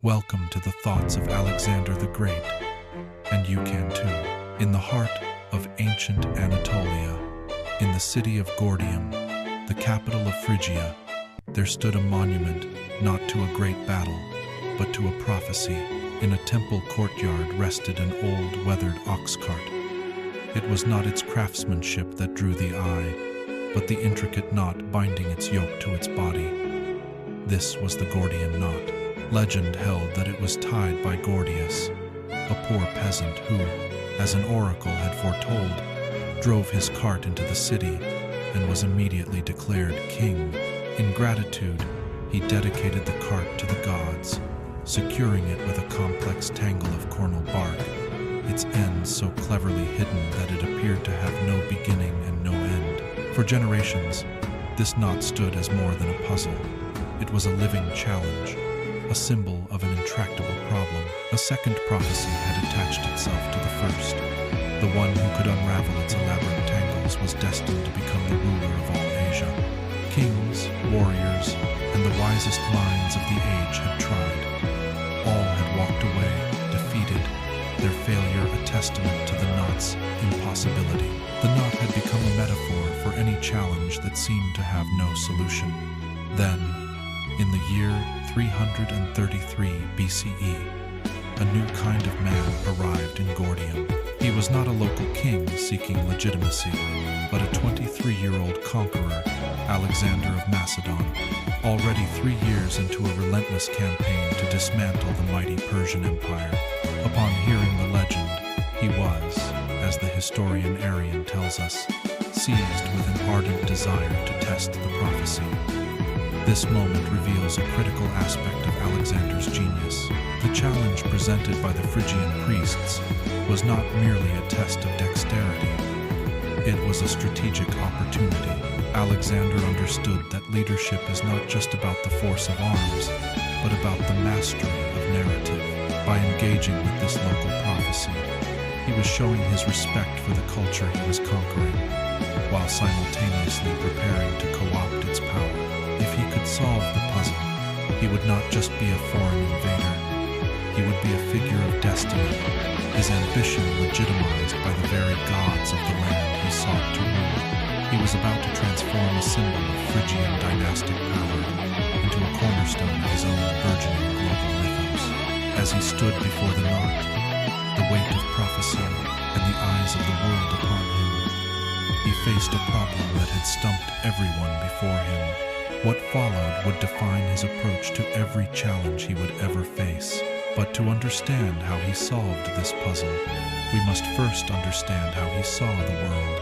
Welcome to the thoughts of Alexander the Great, and you can too. In the heart of ancient Anatolia, in the city of Gordium, the capital of Phrygia, there stood a monument not to a great battle, but to a prophecy. In a temple courtyard rested an old, weathered ox cart. It was not its craftsmanship that drew the eye, but the intricate knot binding its yoke to its body. This was the Gordian knot. Legend held that it was tied by Gordius, a poor peasant who, as an oracle had foretold, drove his cart into the city and was immediately declared king. In gratitude, he dedicated the cart to the gods, securing it with a complex tangle of cornel bark, its ends so cleverly hidden that it appeared to have no beginning and no end. For generations, this knot stood as more than a puzzle. It was a living challenge, a symbol of an intractable problem. A second prophecy had attached itself to the first. The one who could unravel its elaborate tangles was destined to become the ruler of all Asia. Kings, warriors, and the wisest minds of the age had tried. All had walked away, defeated, their failure a testament to the knot's impossibility. The knot had become a metaphor for any challenge that seemed to have no solution. Then, in the year 333 BCE, a new kind of man arrived in Gordium. He was not a local king seeking legitimacy, but a 23-year-old conqueror, Alexander of Macedon, already 3 years into a relentless campaign to dismantle the mighty Persian Empire. Upon hearing the legend, he was, as the historian Arrian tells us, seized with an ardent desire to test the prophecy. This moment reveals a critical aspect of Alexander's genius. The challenge presented by the Phrygian priests was not merely a test of dexterity. It was a strategic opportunity. Alexander understood that leadership is not just about the force of arms, but about the mastery of narrative. By engaging with this local prophecy, he was showing his respect for the culture he was conquering, while simultaneously preparing to co-opt its power. If he could solve the puzzle, he would not just be a foreign invader, he would be a figure of destiny, his ambition legitimized by the very gods of the land he sought to rule. He was about to transform a symbol of Phrygian dynastic power into a cornerstone of his own burgeoning global mythos. As he stood before the knot, the weight of prophecy and the eyes of the world upon him, he faced a problem that had stumped everyone before him. What followed would define his approach to every challenge he would ever face. But to understand how he solved this puzzle, we must first understand how he saw the world.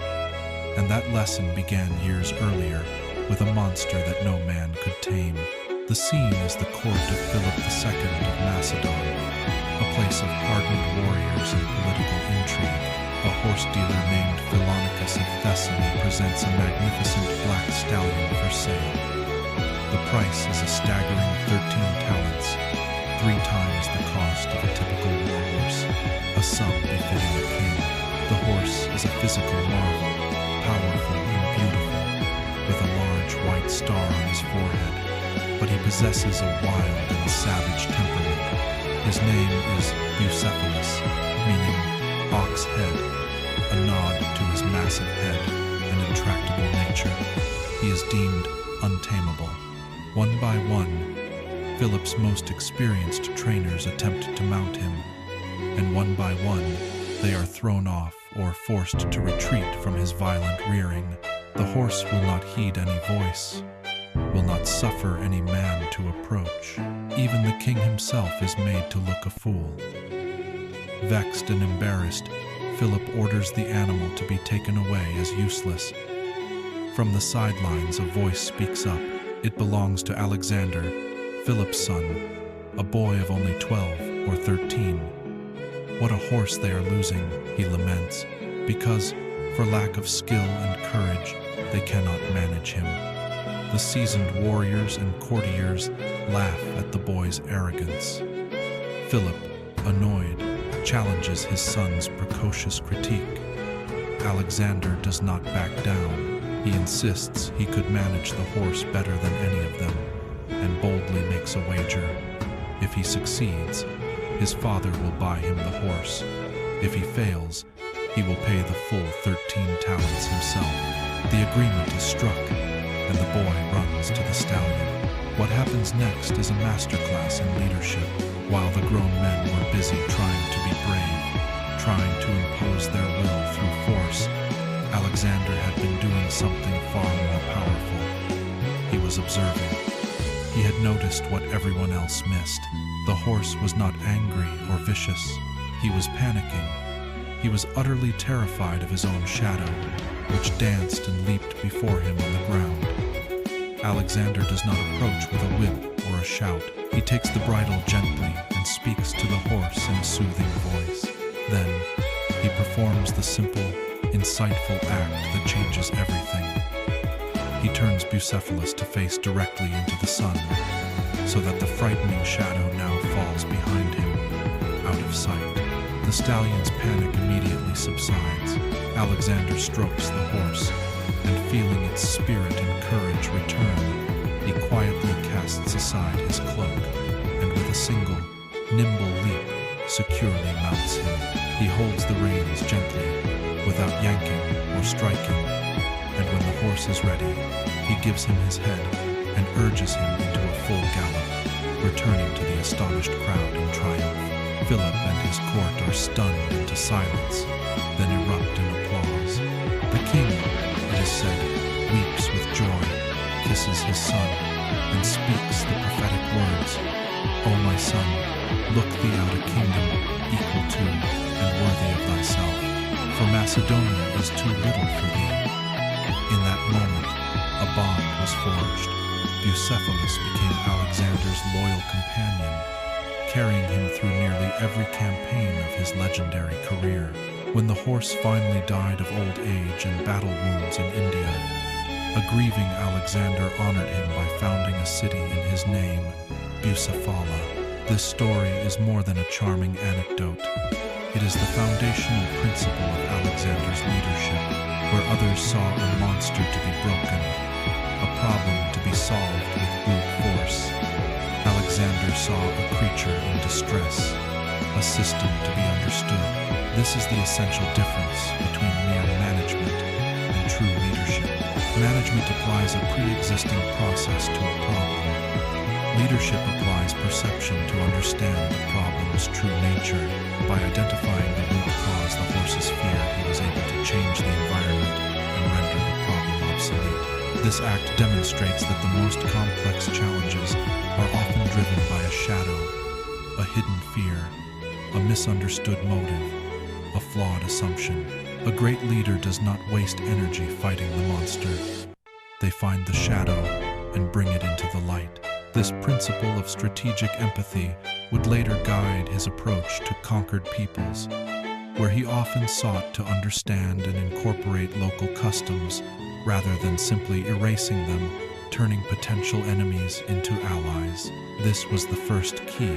And that lesson began years earlier with a monster that no man could tame. The scene is the court of Philip II of Macedon, a place of hardened warriors and political intrigue. A horse dealer named Philonicus of Thessaly presents a magnificent black stallion for sale. The price is a staggering 13 talents, 3 times the cost of a typical war horse, a sum befitting a king. The horse is a physical marvel, powerful and beautiful, with a large white star on his forehead, but he possesses a wild and savage temperament. His name is Bucephalus, meaning ox head, a nod to his massive head and intractable nature. He is deemed untamable. One by one, Philip's most experienced trainers attempt to mount him, and one by one, they are thrown off or forced to retreat from his violent rearing. The horse will not heed any voice, will not suffer any man to approach. Even the king himself is made to look a fool. Vexed and embarrassed, Philip orders the animal to be taken away as useless. From the sidelines, a voice speaks up. It belongs to Alexander, Philip's son, a boy of only 12 or 13. What a horse they are losing, he laments, because, for lack of skill and courage, they cannot manage him. The seasoned warriors and courtiers laugh at the boy's arrogance. Philip, annoyed, challenges his son's precocious critique. Alexander does not back down. He insists he could manage the horse better than any of them, and boldly makes a wager. If he succeeds, his father will buy him the horse. If he fails, he will pay the full 13 talents himself. The agreement is struck, and the boy runs to the stallion. What happens next is a masterclass in leadership. While the grown men were busy trying to be brave, trying to impose their will through force, Alexander had been doing something far more powerful. He was observing. He had noticed what everyone else missed. The horse was not angry or vicious. He was panicking. He was utterly terrified of his own shadow, which danced and leaped before him on the ground. Alexander does not approach with a whip or a shout. He takes the bridle gently and speaks to the horse in a soothing voice. Then, he performs the simple, insightful act that changes everything. He turns Bucephalus to face directly into the sun, so that the frightening shadow now falls behind him, out of sight. The stallion's panic immediately subsides. Alexander strokes the horse, and feeling its spirit and courage return, he quietly casts aside his cloak, and with a single, nimble leap, securely mounts him. He holds the reins gently, without yanking or striking, and when the horse is ready, he gives him his head and urges him into a full gallop, returning to the astonished crowd in triumph. Philip and his court are stunned into silence, then erupt in applause. The king, it is said, weeps with joy, kisses his son, and speaks the prophetic words, "O my son, look thee out a kingdom equal to and worthy of thyself, for Macedonia is too little for thee." In that moment, a bond was forged. Bucephalus became Alexander's loyal companion, carrying him through nearly every campaign of his legendary career. When the horse finally died of old age and battle wounds in India, a grieving Alexander honored him by founding a city in his name, Bucephala. This story is more than a charming anecdote. It is the foundational principle of Alexander's leadership, where others saw a monster to be broken, a problem to be solved with brute force. Alexander saw a creature in distress, a system to be understood. This is the essential difference between mere management and true leadership. Management applies a pre-existing process to a problem. Leadership applies perception to understand the problem's true nature. By identifying the root cause, the horse's fear, he was able to change the environment and render the problem obsolete. This act demonstrates that the most complex challenges are often driven by a shadow, a hidden fear, a misunderstood motive, a flawed assumption. A great leader does not waste energy fighting the monster. They find the shadow and bring it into the light. This principle of strategic empathy would later guide his approach to conquered peoples, where he often sought to understand and incorporate local customs rather than simply erasing them, turning potential enemies into allies. This was the first key.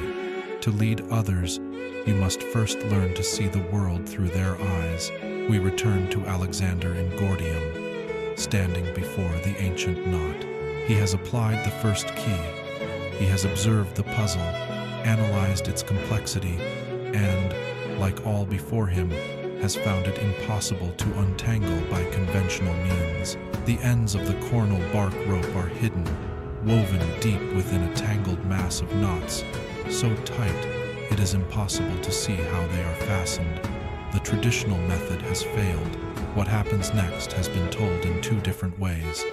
To lead others, you must first learn to see the world through their eyes. We return to Alexander in Gordium, standing before the ancient knot. He has applied the first key. He has observed the puzzle, analyzed its complexity, and, like all before him, has found it impossible to untangle by conventional means. The ends of the cornel bark rope are hidden, woven deep within a tangled mass of knots, so tight it is impossible to see how they are fastened. The traditional method has failed. What happens next has been told in two different ways,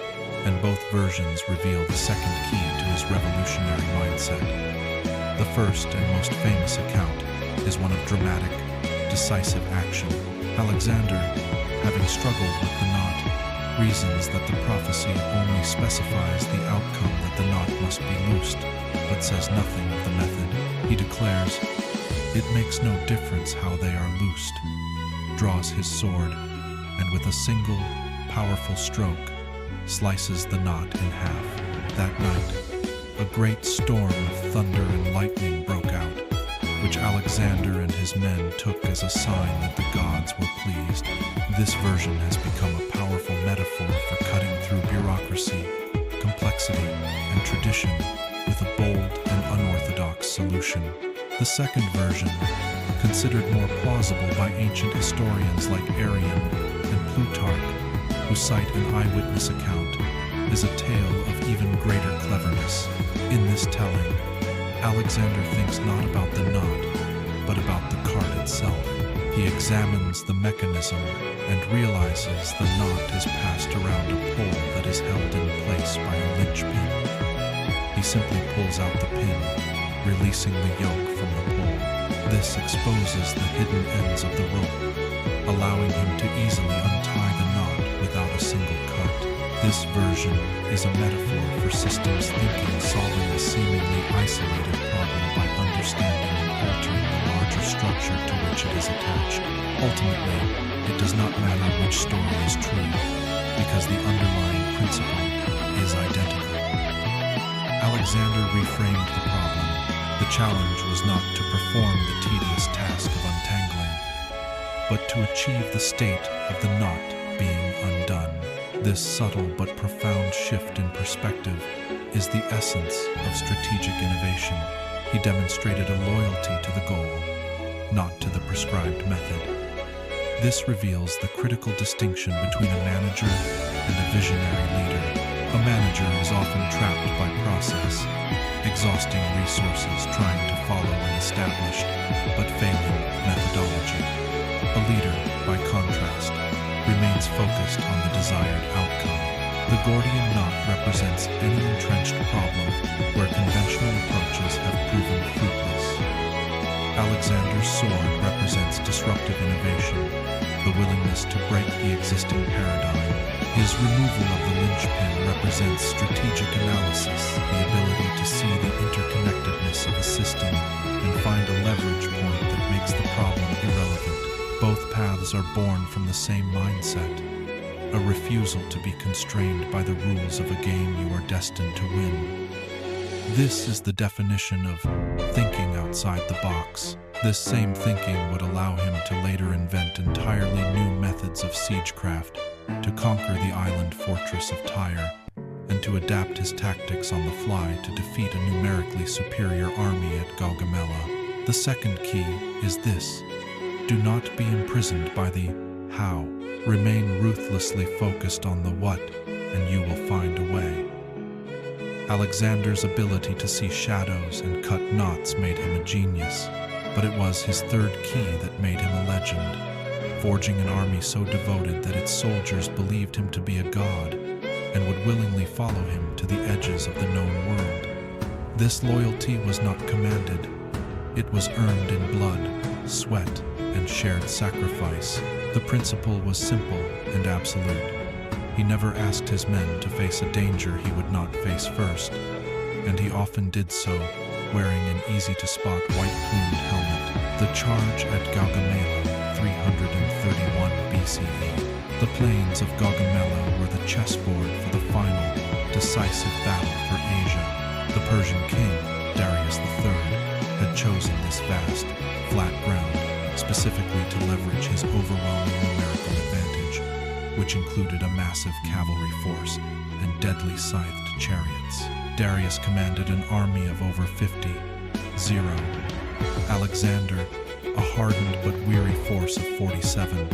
and both versions reveal the second key to his revolutionary mindset. The first and most famous account is one of dramatic, decisive action. Alexander, having struggled with the knot, reasons that the prophecy only specifies the outcome that the knot must be loosed, but says nothing of the method. He declares, "It makes no difference how they are loosed," draws his sword, and with a single, powerful stroke, slices the knot in half. That night, a great storm of thunder and lightning broke out, which Alexander and his men took as a sign that the gods were pleased. This version has become a powerful metaphor for cutting through bureaucracy, complexity, and tradition with a bold and unorthodox solution. The second version, considered more plausible by ancient historians like Arrian and Plutarch, who cite an eyewitness account, is a tale of even greater cleverness. In this telling, Alexander thinks not about the knot, but about the cart itself. He examines the mechanism and realizes the knot is passed around a pole that is held in place by a linchpin. He simply pulls out the pin, releasing the yoke from the pole. This exposes the hidden ends of the rope, allowing him to easily untie the knot without a single cut. This version is a metaphor for systems thinking, solving a seemingly isolated problem by understanding and altering the larger structure to which it is attached. Ultimately, it does not matter which story is true, because the underlying principle is identical. Alexander reframed the problem. The challenge was not to perform the tedious task of untangling, but to achieve the state of the knot being undone. This subtle but profound shift in perspective is the essence of strategic innovation. He demonstrated a loyalty to the goal, not to the prescribed method. This reveals the critical distinction between a manager and a visionary leader. A manager is often trapped by process, exhausting resources trying to follow an established but failing methodology. A leader, by contrast, remains focused on the desired outcome. The Gordian knot represents any entrenched problem where conventional approaches have proven fruitless. Alexander's sword represents disruptive innovation, the willingness to break the existing paradigm. His removal of the linchpin represents strategic analysis, the ability to see the interconnectedness of a system and find a leverage point that makes the problem irrelevant. Both paths are born from the same mindset, a refusal to be constrained by the rules of a game you are destined to win. This is the definition of thinking outside the box. This same thinking would allow him to later invent entirely new methods of siegecraft, to conquer the island fortress of Tyre, and to adapt his tactics on the fly to defeat a numerically superior army at Gaugamela. The second key is this: do not be imprisoned by the how. Remain ruthlessly focused on the what, and you will find a way. Alexander's ability to see shadows and cut knots made him a genius, but it was his third key that made him a legend, forging an army so devoted that its soldiers believed him to be a god and would willingly follow him to the edges of the known world. This loyalty was not commanded. It was earned in blood, sweat, and shared sacrifice. The principle was simple and absolute. He never asked his men to face a danger he would not face first, and he often did so wearing an easy-to-spot white-plumed helmet. The charge at Gaugamela, 331 BCE. The plains of Gaugamela were the chessboard for the final, decisive battle for Asia. The Persian king, Darius III, had chosen this vast, flat ground specifically to leverage his overwhelming numerical advantage, which included a massive cavalry force and deadly scythed chariots. Darius commanded an army of over 50. Alexander, a hardened but weary force of 47.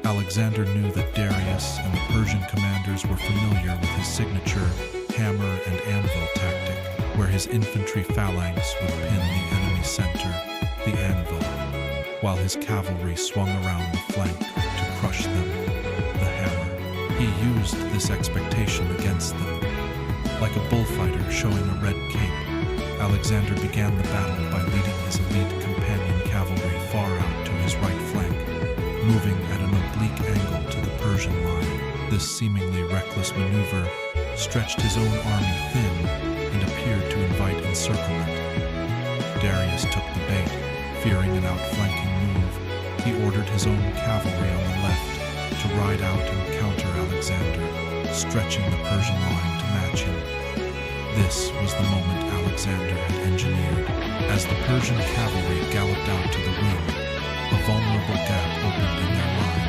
Alexander knew that Darius and the Persian commanders were familiar with his signature hammer and anvil tactic, where his infantry phalanx would pin the enemy's center, the anvil, while his cavalry swung around the flank to crush them, the hammer. He used this expectation against them. Like a bullfighter showing a red cape, Alexander began the battle by leading his elite companion cavalry far out to his right flank, moving at an oblique angle to the Persian line. This seemingly reckless maneuver stretched his own army thin and appeared to invite encirclement. Darius took the bait. Fearing an outflanking move, he ordered his own cavalry on the left to ride out and counter Alexander, stretching the Persian line to match him. This was the moment Alexander had engineered. As the Persian cavalry galloped out to the wing, a vulnerable gap opened in their line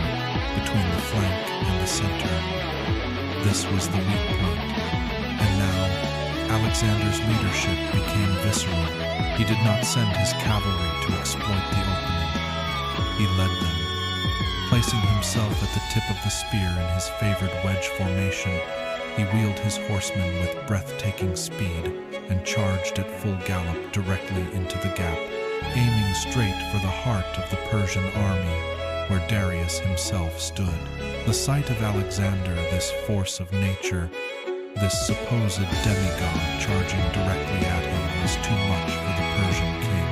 between the flank and the center. This was the weak point, and now Alexander's leadership became visceral. He did not send his cavalry to exploit the opening. He led them. Placing himself at the tip of the spear in his favored wedge formation, he wheeled his horsemen with breathtaking speed and charged at full gallop directly into the gap, aiming straight for the heart of the Persian army, where Darius himself stood. The sight of Alexander, this force of nature, this supposed demigod charging directly at him, was too much for the Persian king.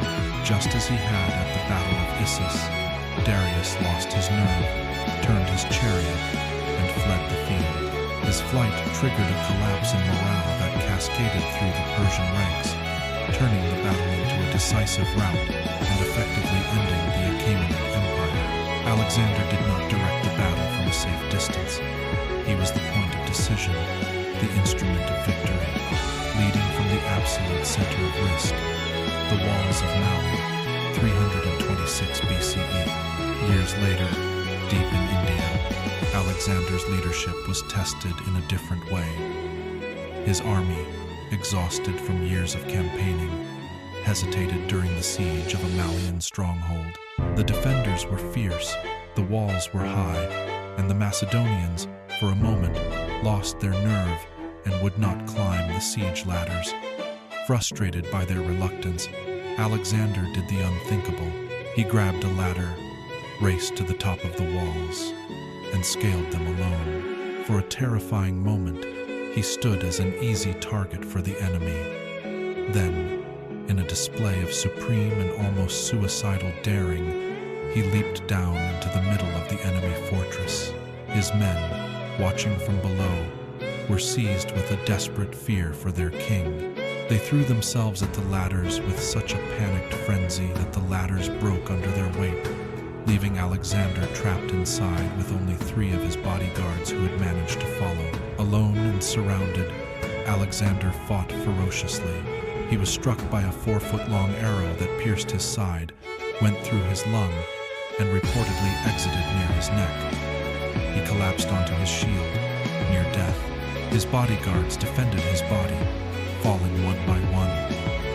Just as he had at the Battle of Issus, Darius lost his nerve, turned his chariot, and fled the field. His flight triggered a collapse in morale that cascaded through the Persian ranks, turning the battle into a decisive rout and effectively ending the Achaemenid Empire. Alexander did not direct the battle from a safe distance. He was the point of decision, the instrument of victory, leading from the absolute center of risk, the walls of Maui, 326 BCE. Years later, deep in India, Alexander's leadership was tested in a different way. His army, exhausted from years of campaigning, hesitated during the siege of a Malian stronghold. The defenders were fierce, the walls were high, and the Macedonians, for a moment, lost their nerve and would not climb the siege ladders. Frustrated by their reluctance, Alexander did the unthinkable. He grabbed a ladder, raced to the top of the walls, and scaled them alone. For a terrifying moment, he stood as an easy target for the enemy. Then, in a display of supreme and almost suicidal daring, he leaped down into the middle of the enemy fortress. His men, watching from below, were seized with a desperate fear for their king. They threw themselves at the ladders with such a panicked frenzy that the ladders broke under their weight, leaving Alexander trapped inside with only 3 of his bodyguards who had managed to follow. Alone and surrounded, Alexander fought ferociously. He was struck by a 4-foot-long arrow that pierced his side, went through his lung, and reportedly exited near his neck. He collapsed onto his shield, near death. His bodyguards defended his body, falling one by one.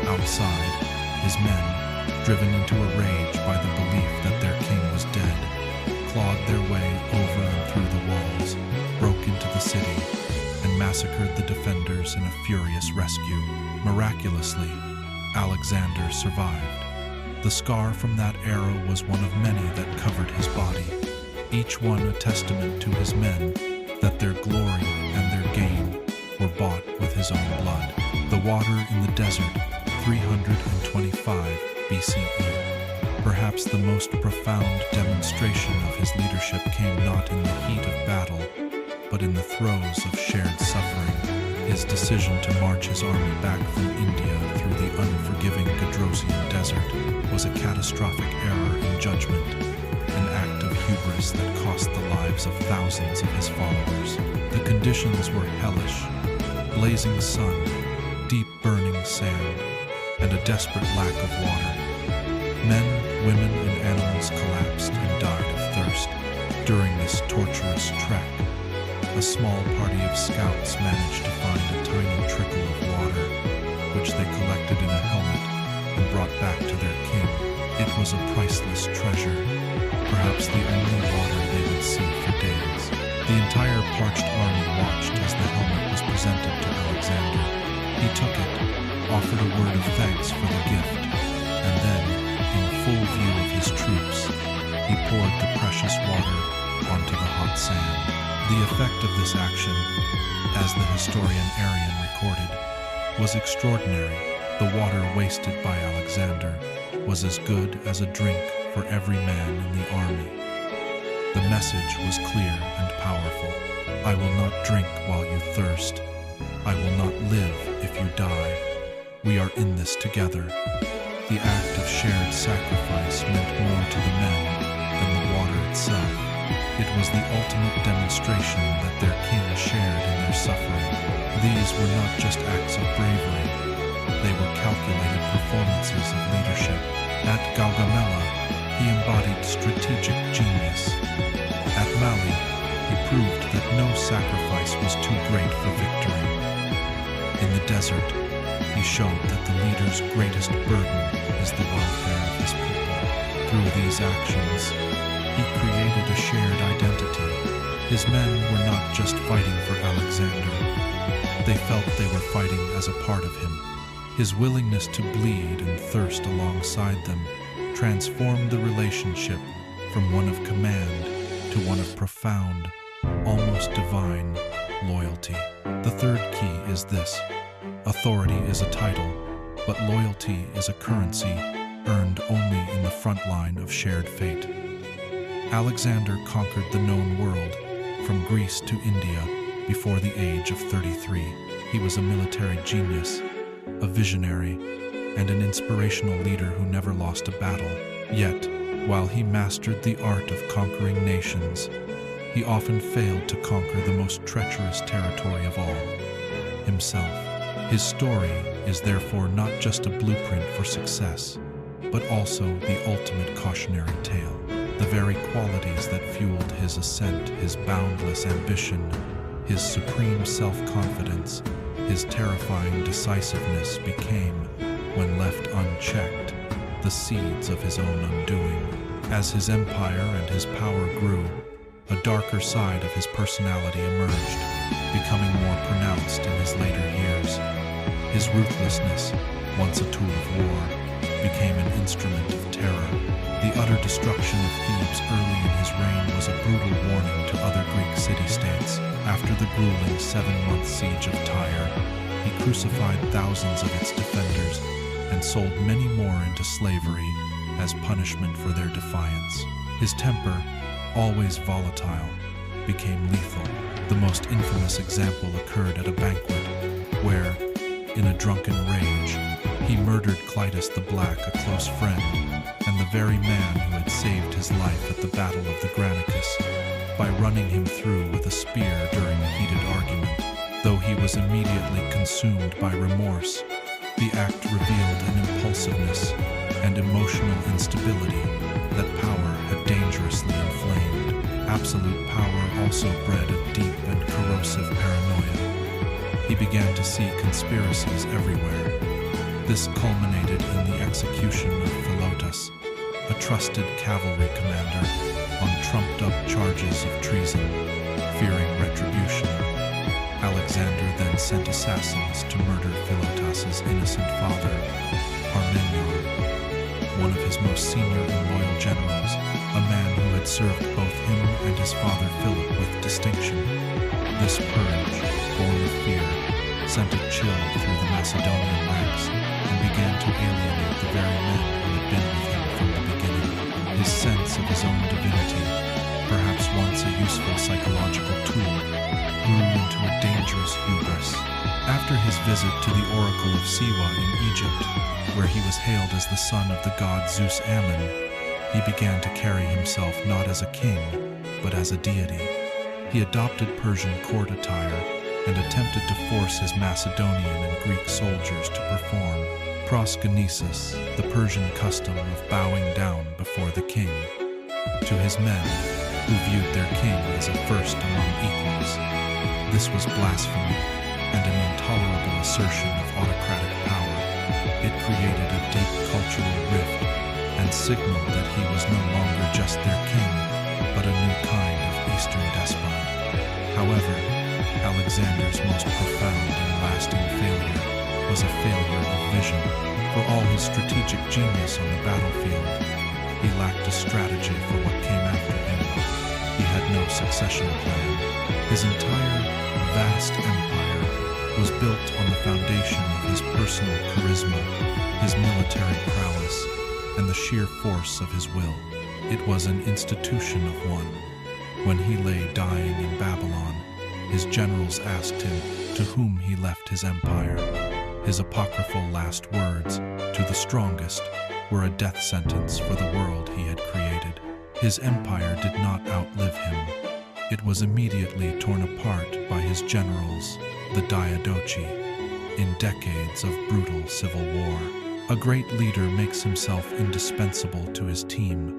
Outside, his men, driven into a rage by the belief that their king was dead, clawed their way over and through the walls, broke into the city, and massacred the defenders in a furious rescue. Miraculously, Alexander survived. The scar from that arrow was one of many that covered his body, each one a testament to his men that their glory and their gain were bought with his own blood. The water in the desert, 325 BCE. Perhaps the most profound demonstration of his leadership came not in the heat of battle, but in the throes of shared suffering. His decision to march his army back from India through the unforgiving Gedrosian desert was a catastrophic error in judgment, an act of hubris that cost the lives of thousands of his followers. The conditions were hellish: blazing sun, deep burning sand, and a desperate lack of water. Men, women, and animals collapsed and died of thirst. During this torturous trek, a small party of scouts managed to find a tiny trickle of water, which they collected in a helmet and brought back to their king. It was a priceless treasure, perhaps the only water they would see for days. The entire parched army watched as the helmet was presented to Alexander. He took it, offered a word of thanks for the gift, and then, in full view of his troops, he poured the precious water onto the hot sand. The effect of this action, as the historian Arrian recorded, was extraordinary. The water wasted by Alexander was as good as a drink for every man in the army. The message was clear and powerful. I will not drink while you thirst. I will not live if you die. We are in this together. The act of shared sacrifice meant more to the men than the water itself. It was the ultimate demonstration that their king shared in their suffering. These were not just acts of bravery. They were calculated performances of leadership. At Gaugamela, he embodied strategic genius. At Maui, he proved that no sacrifice was too great for victory. In the desert, he showed that the leader's greatest burden is the welfare of his people. Through these actions, he created a shared identity. His men were not just fighting for Alexander. They felt they were fighting as a part of him. His willingness to bleed and thirst alongside them transformed the relationship from one of command to one of profound, almost divine loyalty. The third key is this: authority is a title, but loyalty is a currency earned only in the front line of shared fate. Alexander conquered the known world, from Greece to India, before the age of 33. He was a military genius, a visionary, and an inspirational leader who never lost a battle. Yet, while he mastered the art of conquering nations, he often failed to conquer the most treacherous territory of all: himself. His story is therefore not just a blueprint for success, but also the ultimate cautionary tale. The very qualities that fueled his ascent, his boundless ambition, his supreme self-confidence, his terrifying decisiveness became, when left unchecked, the seeds of his own undoing. As his empire and his power grew, a darker side of his personality emerged, becoming more pronounced in his later years. His ruthlessness, once a tool of war, became an instrument of terror. The utter destruction of Thebes early in his reign was a brutal warning to other Greek city-states. After the grueling 7-month siege of Tyre, he crucified thousands of its defenders and sold many more into slavery as punishment for their defiance. His temper, always volatile, became lethal. The most infamous example occurred at a banquet, where, in a drunken rage, he murdered Clytus the Black, a close friend, and the very man who had saved his life at the Battle of the Granicus, by running him through with a spear during a heated argument. Though he was immediately consumed by remorse, the act revealed an impulsiveness and emotional instability that power had dangerously inflamed. Absolute power also bred a deep and corrosive paranoia. He began to see conspiracies everywhere. This culminated in the execution of Philotas, a trusted cavalry commander, on trumped-up charges of treason. Fearing retribution, Alexander then sent assassins to murder Philotas's innocent father, Parmenion, one of his most senior and loyal generals, a man who had served both him and his father Philip with distinction. This purge, born of fear, sent a chill through the Macedonian ranks and began to alienate the very men who had been with him from the beginning. His sense of his own divinity, perhaps once a useful psychological tool, grew into a dangerous hubris. After his visit to the Oracle of Siwa in Egypt, where he was hailed as the son of the god Zeus Ammon, he began to carry himself not as a king, but as a deity. He adopted Persian court attire and attempted to force his Macedonian and Greek soldiers to perform proskynesis, the Persian custom of bowing down before the king, to his men, who viewed their king as a first among equals. This was blasphemy and an intolerable assertion of autocratic power. It created a deep cultural rift and signaled that he was no longer just their king, but a new kind of Eastern despot. However, Alexander's most profound and lasting failure was a failure of vision. For all his strategic genius on the battlefield, he lacked a strategy for what came after him. He had no succession plan. His entire vast empire was built on the foundation of his personal charisma, his military prowess, and the sheer force of his will. It was an institution of one. When he lay dying in Babylon, his generals asked him to whom he left his empire. His apocryphal last words, "To the strongest," were a death sentence for the world he had created. His empire did not outlive him. It was immediately torn apart by his generals, the Diadochi, in decades of brutal civil war. A great leader makes himself indispensable to his team.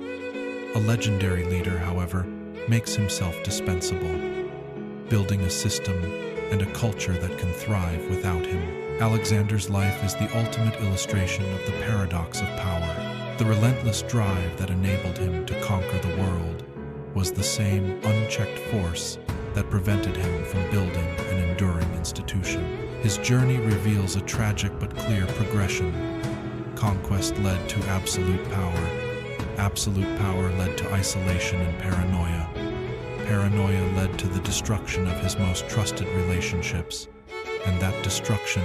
A legendary leader, however, makes himself dispensable. Building a system, and a culture that can thrive without him. Alexander's life is the ultimate illustration of the paradox of power. The relentless drive that enabled him to conquer the world was the same unchecked force that prevented him from building an enduring institution. His journey reveals a tragic but clear progression. Conquest led to absolute power. Absolute power led to isolation and paranoia. Paranoia led to the destruction of his most trusted relationships, and that destruction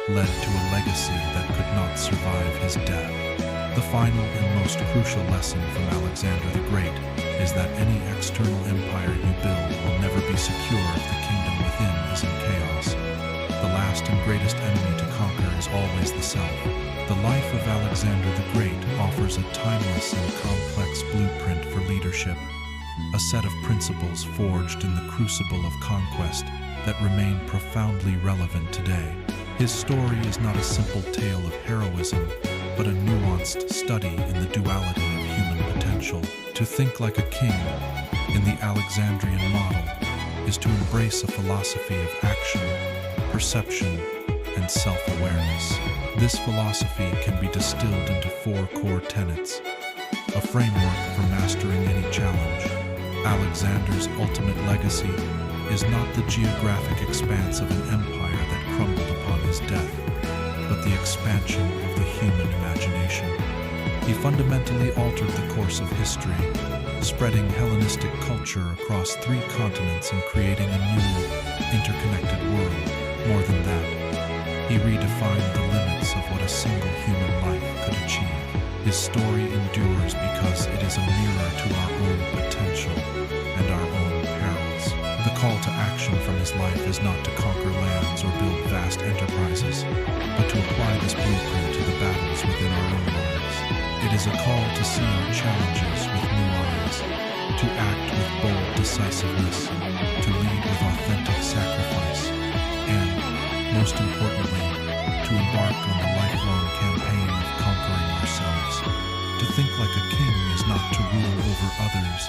led to a legacy that could not survive his death. The final and most crucial lesson from Alexander the Great is that any external empire you build will never be secure if the kingdom within is in chaos. The last and greatest enemy to conquer is always the self. The life of Alexander the Great offers a timeless and complex blueprint for leadership, a set of principles forged in the crucible of conquest that remain profoundly relevant today. His story is not a simple tale of heroism, but a nuanced study in the duality of human potential. To think like a king in the Alexandrian model is to embrace a philosophy of action, perception, and self-awareness. This philosophy can be distilled into 4 core tenets, a framework for mastering any challenge. Alexander's ultimate legacy is not the geographic expanse of an empire that crumbled upon his death, but the expansion of the human imagination. He fundamentally altered the course of history, spreading Hellenistic culture across 3 continents and creating a new, interconnected world. More than that, he redefined the limits of what a single human life could achieve. His story endures because it is a mirror to our own potential and our own perils. The call to action from his life is not to conquer lands or build vast enterprises, but to apply this blueprint to the battles within our own lives. It is a call to see our challenges with new eyes, to act with bold decisiveness, to lead with authentic sacrifice, and, most importantly, to embark on the lifelong campaign of conquering ourselves. To think like a king is not to rule over others,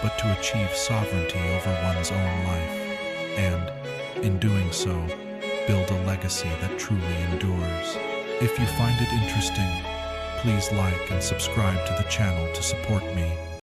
but to achieve sovereignty over one's own life, and, in doing so, build a legacy that truly endures. If you find it interesting, please like and subscribe to the channel to support me.